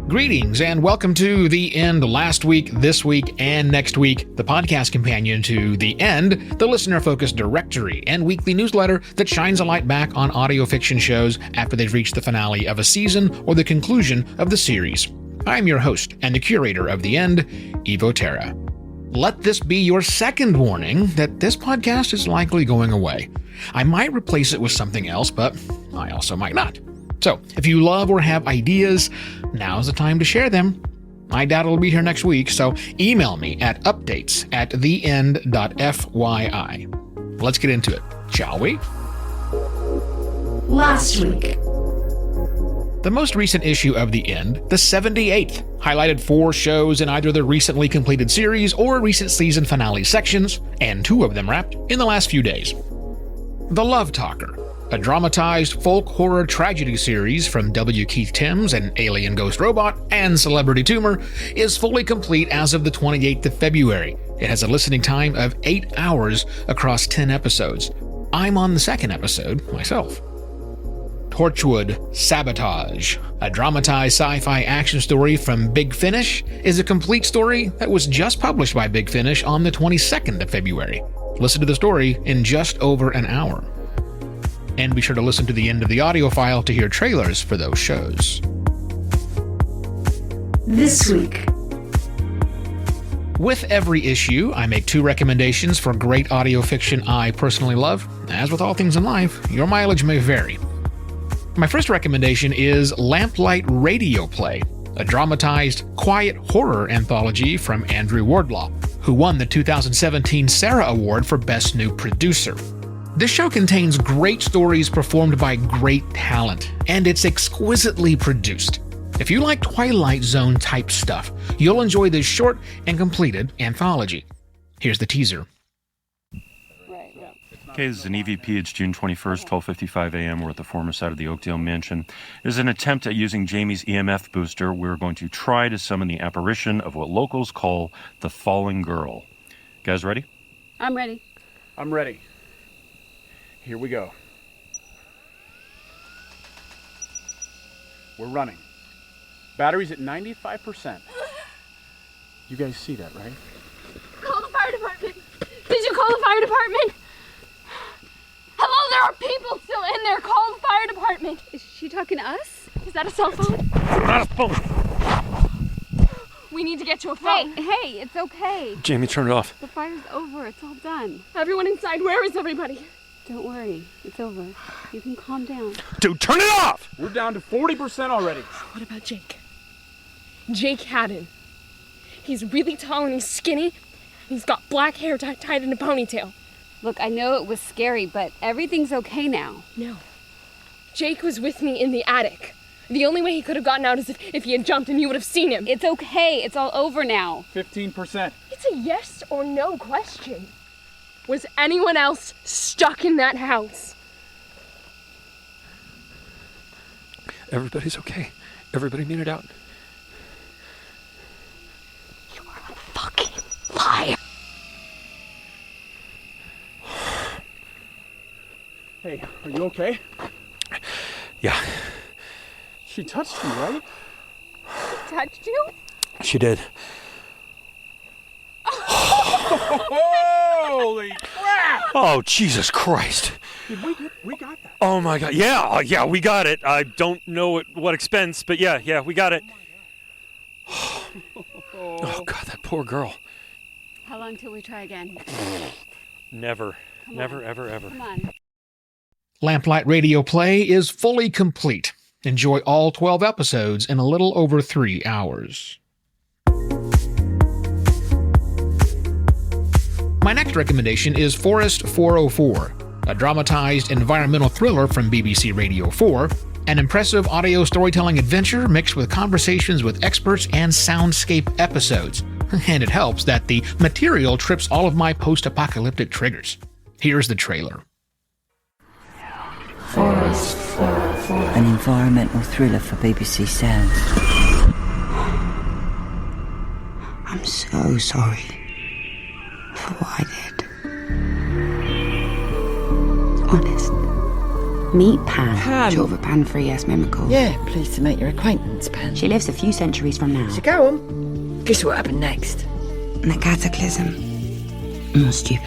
Greetings and welcome to The End last week, this week, and next week, the podcast companion to The End, the listener-focused directory and weekly newsletter that shines a light back on audio fiction shows after they've reached the finale of a season or the conclusion of the series. I'm your host and the curator of The End, Evo Terra. Let this be your second warning that this podcast is likely going away. I might replace it with something else, but I also might not. So, if you love or have ideas, now's the time to share them. I doubt it'll be here next week, so email me at updates@theend.fyi. Let's get into it, shall we? Last week. The most recent issue of The End, the 78th, highlighted 4 shows in either the recently completed series or recent season finale sections, and 2 of them wrapped in the last few days. The Love Talker, a dramatized folk horror tragedy series from W. Keith Timms and Alien Ghost Robot and Celebrity Tumor, is fully complete as of the 28th of February. It has a listening time of 8 hours across 10 episodes. I'm on the second episode myself. Torchwood Sabotage, a dramatized sci-fi action story from Big Finish, is a complete story that was just published by Big Finish on the 22nd of February. Listen to the story in just over an hour. And be sure to listen to the end of the audio file to hear trailers for those shows. This week. With every issue, I make 2 recommendations for great audio fiction I personally love. As with all things in life, your mileage may vary. My first recommendation is Lamplight Radio Play, a dramatized, quiet horror anthology from Andrew Wardlaw, who won the 2017 Sarah Award for Best New Producer. This show contains great stories performed by great talent, and it's exquisitely produced. If you like Twilight Zone type stuff, you'll enjoy this short and completed anthology. Here's the teaser. Okay, this is an EVP. It's June 21st, 12:55 a.m. We're at the former site of the Oakdale Mansion. There's an attempt at using Jamie's EMF booster. We're going to try to summon the apparition of what locals call the Fallen Girl. Guys ready? I'm ready. I'm ready. Here we go. We're running. Battery's at 95%. You guys see that, right? Call the fire department. Did you call the fire department? Hello, there are people still in there. Call the fire department. Is she talking to us? Is that a cell phone? Not a phone. We need to get to a phone. Hey, it's okay. Jamie, turn it off. The fire's over. It's all done. Everyone inside, where is everybody? Don't worry. It's over. You can calm down. Dude, turn it off! We're down to 40% already. What about Jake? Jake Haddon. He's really tall and he's skinny. He's got black hair tied in a ponytail. Look, I know it was scary, but everything's okay now. No. Jake was with me in the attic. The only way he could have gotten out is if he had jumped and you would have seen him. It's okay. It's all over now. 15%. It's a yes or no question. Was anyone else stuck in that house? Everybody's okay. Everybody made it out. You are a fucking liar. Hey, are you okay? Yeah, She touched you, right? Touched you? she did. Holy crap! Oh, Jesus Christ. Did we got that. Oh, my God. Yeah, we got it. I don't know at what expense, but yeah, we got it. Oh, God, that poor girl. How long till we try again? Never, ever. Come on. Lamplight Radio Play is fully complete. Enjoy all 12 episodes in a little over 3 hours. My next recommendation is Forest 404, a dramatized environmental thriller from BBC Radio 4, an impressive audio storytelling adventure mixed with conversations with experts and soundscape episodes. And it helps that the material trips all of my post-apocalyptic triggers. Here's the trailer. Forest 404. An environmental thriller for BBC Sounds. I'm so sorry for what I did. Honest. Meet Pan. Pan. Short for Pan-Free-S Mimical. Yeah, pleased to make your acquaintance, Pan. She lives a few centuries from now. So go on. Guess what happened next? The cataclysm. Not stupid.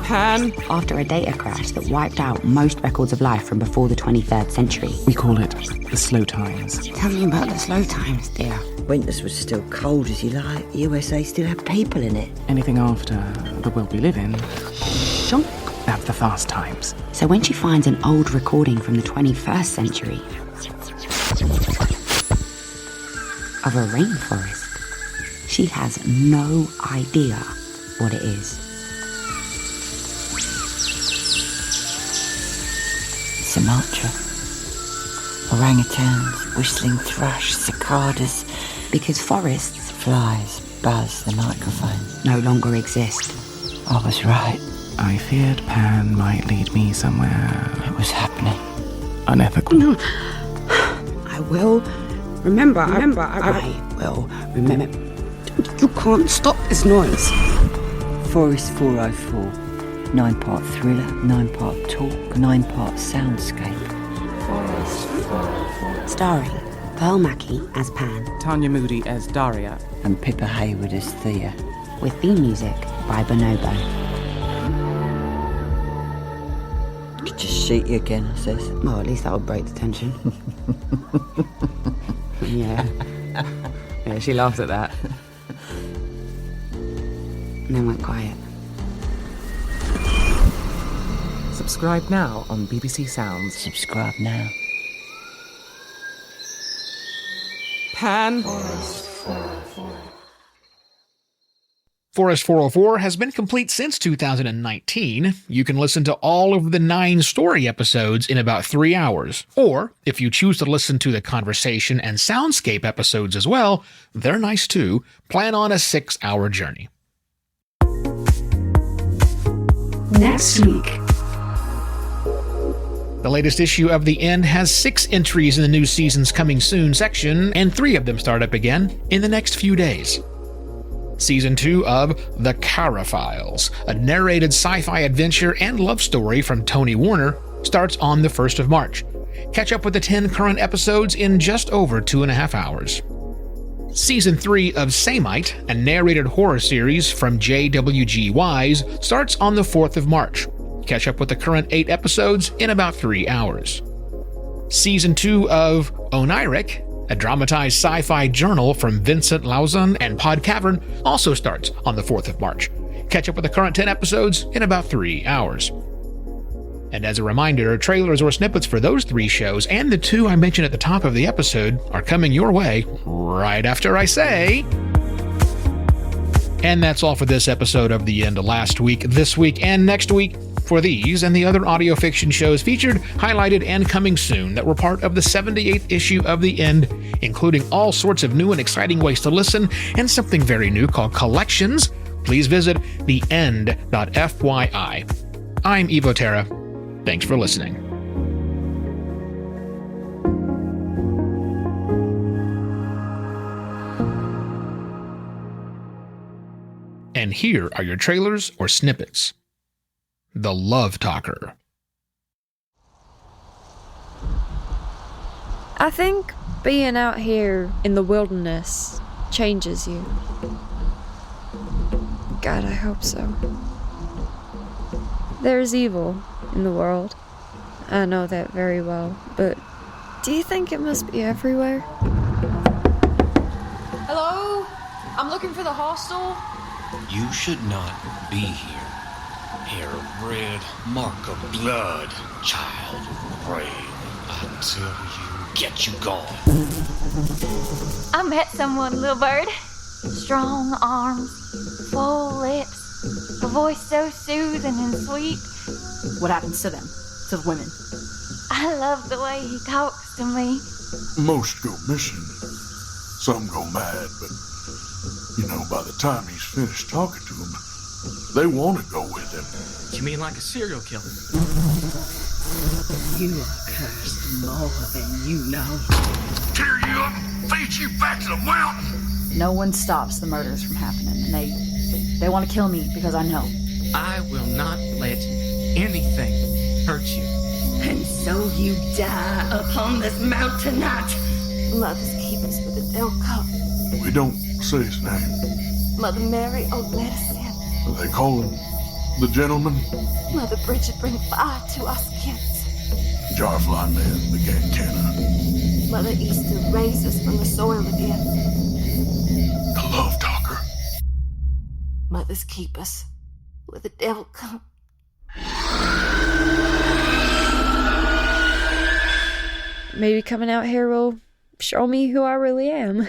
Pan. After a data crash that wiped out most records of life from before the 23rd century. We call it the slow times. Tell me about the slow times, dear. Winters was still cold as you like. USA still had people in it. Anything after the world we live in, shunk, that's the fast times. So when she finds an old recording from the 21st century of a rainforest, she has no idea what it is. Sumatra. Orangutans, whistling thrush, cicadas. Because forests, flies, buzz the microphone. No longer exist. I was right. I feared Pan might lead me somewhere. It was happening. Unethical. No. I will remember. I will remember. You can't stop this noise. Forest 404. 9-part thriller, 9-part talk, 9-part soundscape. Forest 404. Starring Pearl Mackie as Pan. Tanya Moody as Daria. And Pippa Hayward as Thea. With theme music by Bonobo. Could just shoot you again, I says. Well, at least that would break the tension. Yeah, she laughed at that. And then went quiet. Subscribe now on BBC Sounds. Subscribe now. Pan. Forest 404. Forest 404 has been complete since 2019. You can listen to all of the 9 story episodes in about 3 hours. Or, if you choose to listen to the conversation and soundscape episodes as well, they're nice too. Plan on a 6-hour journey. Next week. The latest issue of The End has 6 entries in the new season's coming soon section, and 3 of them start up again in the next few days. Season 2 of The Kara Files, a narrated sci-fi adventure and love story from Tony Warner, starts on the 1st of March. Catch up with the 10 current episodes in just over 2.5 hours. Season 3 of Samite, a narrated horror series from JWG Wise, starts on the 4th of March. Catch up with the current 8 episodes in about 3 hours. Season 2 of Oniric, a dramatized sci-fi journal from Vincent Lauzon and Pod Cavern, also starts on the 4th of March. Catch up with the current 10 episodes in about 3 hours. And as a reminder, trailers or snippets for those 3 shows and the 2 I mentioned at the top of the episode are coming your way right after I say... And that's all for this episode of The End. Last week, this week, and next week. For these and the other audio fiction shows featured, highlighted, and coming soon that were part of the 78th issue of The End, including all sorts of new and exciting ways to listen, and something very new called collections, please visit theend.fyi. I'm Evo Terra. Thanks for listening. And here are your trailers or snippets. The Love Talker. I think being out here in the wilderness changes you. God, I hope so. There's evil in the world. I know that very well, but do you think it must be everywhere? Hello? I'm looking for the hostel. You should not be here. Hair red, mark of blood, child brave. Until you get you gone. I met someone, little bird. Strong arms, full lips, a voice so soothing and sweet. What happens to them? To the women? I love the way he talks to me. Most go missing. Some go mad, but, by the time he's finished talking to them, they want to go with him. You mean like a serial killer? You are cursed more than you know. Tear you up and feed you back to the mountain. No one stops the murders from happening, and they want to kill me because I know. I will not let anything hurt you. And so you die upon this mountain night. Mother's keep us with the Del Cup. We don't say his name. Mother Mary, oh, let us in. They call him the gentleman. Mother Bridget, bring fire to us kids. Jarfly man, the Gantana. Mother Easter, raise us from the soil again. The love talker. Mother's keep us with the Del Cup. Maybe coming out here will show me who I really am.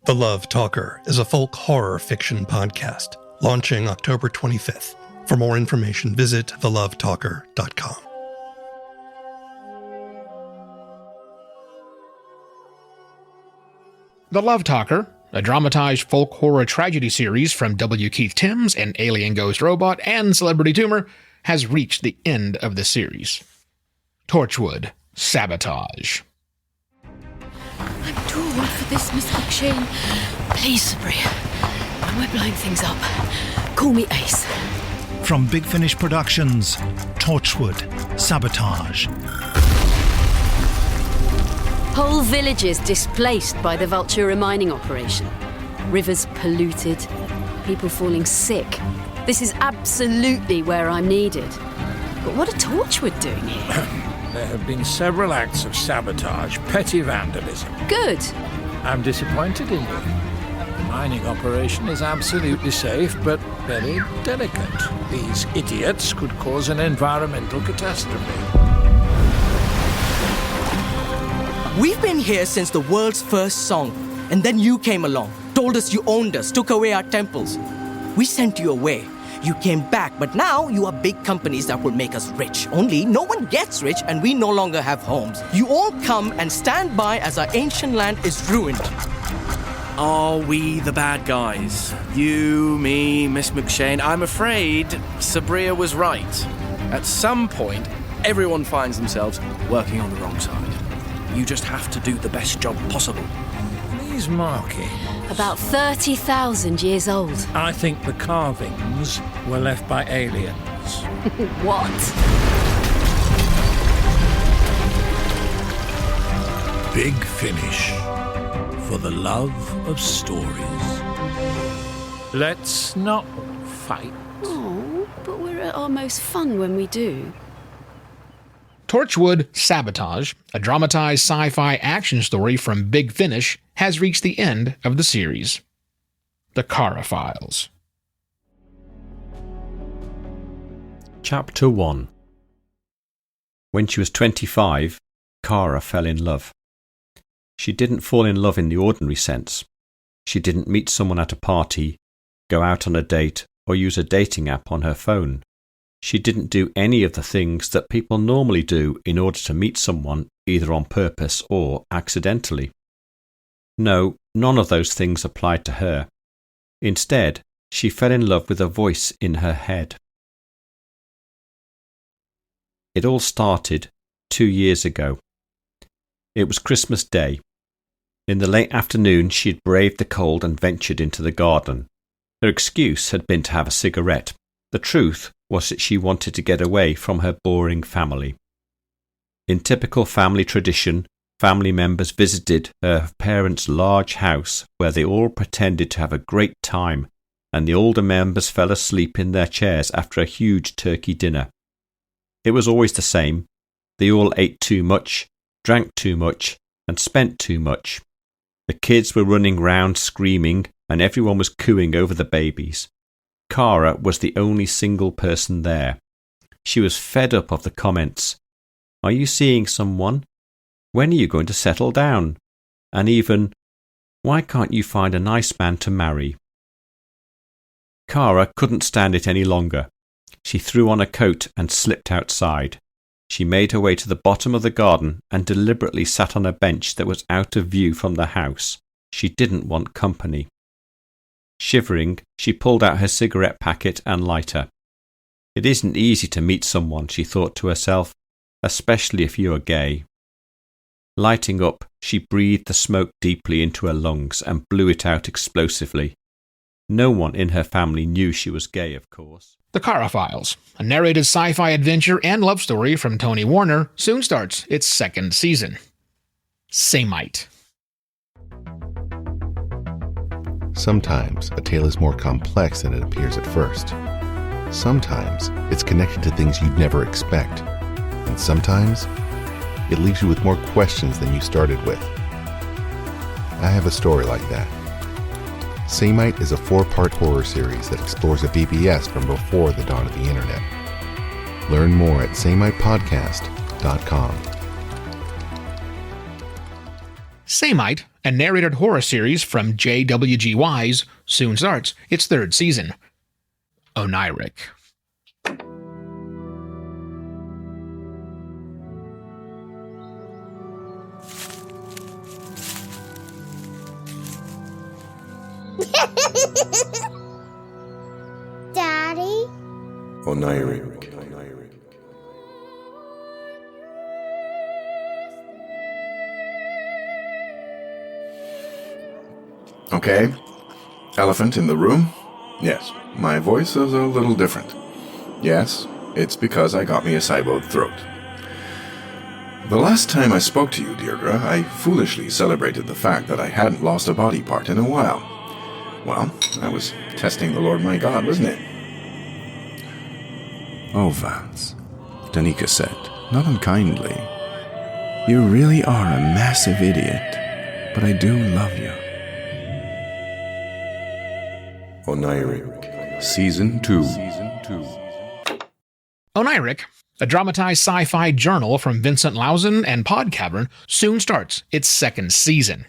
The Love Talker is a folk horror fiction podcast, launching October 25th. For more information, visit thelovetalker.com. The Love Talker, a dramatized folk horror tragedy series from W. Keith Timms and Alien Ghost Robot and Celebrity Tumor, has reached the end of the series. Torchwood Sabotage. I'm too old for this, Miss McShane. Please, Sabria. When we're blowing things up, call me Ace. From Big Finish Productions, Torchwood Sabotage. Whole villages displaced by the Vultura mining operation. Rivers polluted. People falling sick. This is absolutely where I'm needed. But what are Torchwood doing here? There have been several acts of sabotage, petty vandalism. Good. I'm disappointed in you. The mining operation is absolutely safe, but very delicate. These idiots could cause an environmental catastrophe. We've been here since the world's first song, and then you came along, told us you owned us, took away our temples. We sent you away. You came back, but now you are big companies that will make us rich. Only no one gets rich and we no longer have homes. You all come and stand by as our ancient land is ruined. Are we the bad guys? You, me, Miss McShane. I'm afraid Sabria was right. At some point, everyone finds themselves working on the wrong side. You just have to do the best job possible. These markings. About 30,000 years old. I think the carvings were left by aliens. What? Big Finish. For the love of stories. Let's not fight. Oh, but we're at our most fun when we do. Torchwood Sabotage, a dramatized sci-fi action story from Big Finish, has reached the end of the series. The Kara Files. Chapter 1. When she was 25, Kara fell in love. She didn't fall in love in the ordinary sense. She didn't meet someone at a party, go out on a date, or use a dating app on her phone. She didn't do any of the things that people normally do in order to meet someone, either on purpose or accidentally. No, none of those things applied to her. Instead, she fell in love with a voice in her head. It all started 2 years ago. It was Christmas Day. In the late afternoon, she had braved the cold and ventured into the garden. Her excuse had been to have a cigarette. The truth was that she wanted to get away from her boring family. In typical family tradition, family members visited her parents' large house where they all pretended to have a great time, and the older members fell asleep in their chairs after a huge turkey dinner. It was always the same. They all ate too much, drank too much, and spent too much. The kids were running round screaming, and everyone was cooing over the babies. Kara was the only single person there. She was fed up of the comments. Are you seeing someone? When are you going to settle down? And even, why can't you find a nice man to marry? Kara couldn't stand it any longer. She threw on a coat and slipped outside. She made her way to the bottom of the garden and deliberately sat on a bench that was out of view from the house. She didn't want company. Shivering, she pulled out her cigarette packet and lighter. It isn't easy to meet someone, she thought to herself, especially if you are gay. Lighting up, she breathed the smoke deeply into her lungs and blew it out explosively. No one in her family knew she was gay, of course. The Kara Files, a narrated sci-fi adventure and love story from Tony Warner, soon starts its second season. Samite. Sometimes a tale is more complex than it appears at first. Sometimes it's connected to things you'd never expect. And sometimes it leaves you with more questions than you started with. I have a story like that. Samite is a 4-part horror series that explores a BBS from before the dawn of the internet. Learn more at samitepodcast.com. Samite, a narrated horror series from JWG Wise, soon starts its third season. Oniric. Daddy? Oniric. Okay. Elephant in the room? Yes. My voice is a little different. Yes, it's because I got me a cyborg throat. The last time I spoke to you, Deirdre, I foolishly celebrated the fact that I hadn't lost a body part in a while. Well, I was testing the Lord my God, wasn't it? Oh, Vance, Danica said, not unkindly. You really are a massive idiot, but I do love you. Oniric, Season 2. Oniric, a dramatized sci-fi journal from Vincent Lausen and Podcavern, soon starts its second season.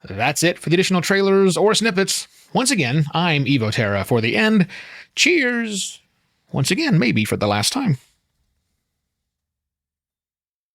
That's it for the additional trailers or snippets. Once again, I'm Evo Terra for the end. Cheers! Once again, maybe for the last time.